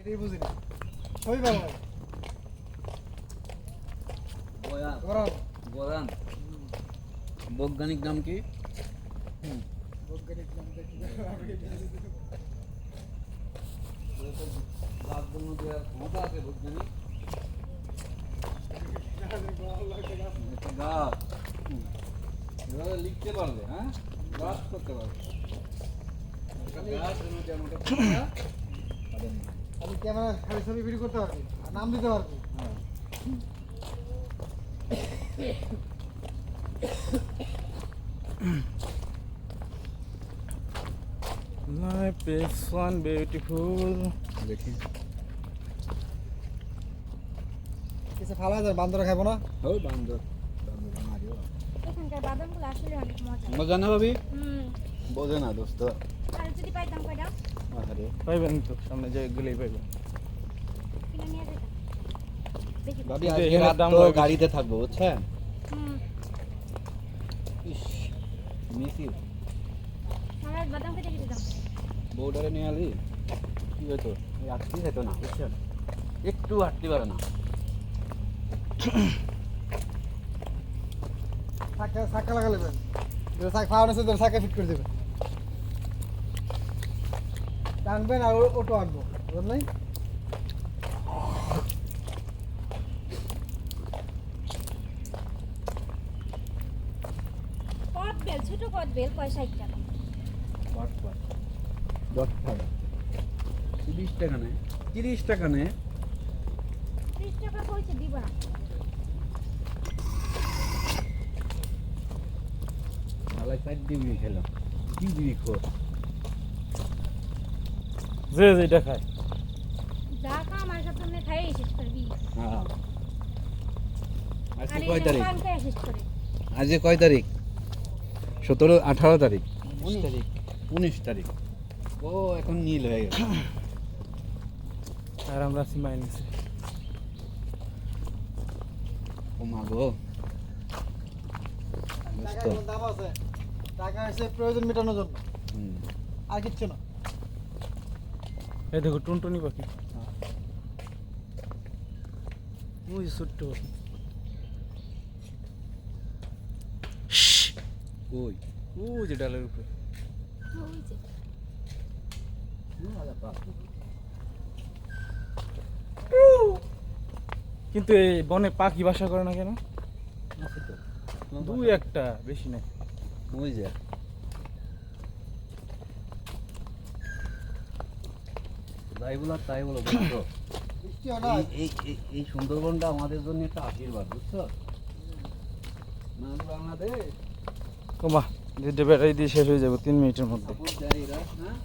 এটাই বুঝিনি ওই বাবা গরম গোরান বৈজ্ঞানিক নাম কি? বৈজ্ঞানিক নাম দেখি গাছ জন্য দেওয়ার ক্ষমতা আছে বৈজ্ঞানিক একটা গাছ এভাবে লিখতে পারবে, হ্যাঁ গাছ করতে পারবে গাছ আমি ক্যামেরা খালি ছবি ভিডিও করতে পারবি আর নাম দিতে পারবি Life is one beautiful. দেখি কিছু খাওয়া যায় বান্দর খাবো না ওই বান্দর মারিও এখানকার বাদামগুলো আসলে অনেক মজা মজা না ভাবি হুম বোঝে না দোস্ত আর যদি পাইতাম কয়টা আরে পাইবেন তো সামনে যে গেলেই পাইবেন। কিনে নিয়ে যেতাম দেখি ভাবি কিন্তু আজকে এখানে রাত দাম তো হয় বেশি। গাড়িতে থাকবো বুঝছেন হুম ইস মিস ইউ আমরা বাদাম খেতে যেতাম বউডারে নিয়ে আলি কি হতো এই আটটি যেত না বুঝছেন একটু হাঁটতে পারে না সাক্কা লাগা নেবেন খাওয়ানো আছে তোর সাক্কা ফিট করে দেবেন টানবেন আর অটো আনবো বুঝলেন কদবেল ছোট কদবেল 65 টাকা 10 টাকা 30 টাকা নেয় 30 টাকা নেয় 30 টাকা কইছে দিবা তাহলে 4 ডিগ্রি খেলাম কি ডিগ্রি খোর যে যেটা খায় যা কা আমার সাথে খাই শেষ করবি হ্যাঁ আজকে আর কয় তারিখ পান খাই শেষ করে আজকে কয় তারিখ 17 18 তারিখ 19 তারিখ 19 তারিখ ও এখন নীল হয়ে গেছে আর আমরা সীমায় নিছি। ও মা গো টাকার কোনো দাম আছে টাকা হচ্ছে প্রয়োজন মেটানোর জন্য হুম আর কিচ্ছু না এই দেখো টুনটুনি পাখি ওই ছোট্ট পাখি কই ও যে ডালের উপরে ওই যে কিন্তু এই বনে পাখি বাসা করে না কেন? আছে তো দুই একটা বেশি নাই। ওই যে যাই বলো আর তাই বলো বুঝছো বৃষ্টিও না এই সুন্দরবনটা আমাদের জন্য একটা আশীর্বাদ বুঝছো না বাংলাদেশ ও মা যে ব্যাটারি দিয়ে শেষ হয়ে যাবে 3 মিনিটের মধ্যে। সাপোর্ট দেয় এরা হ্যাঁ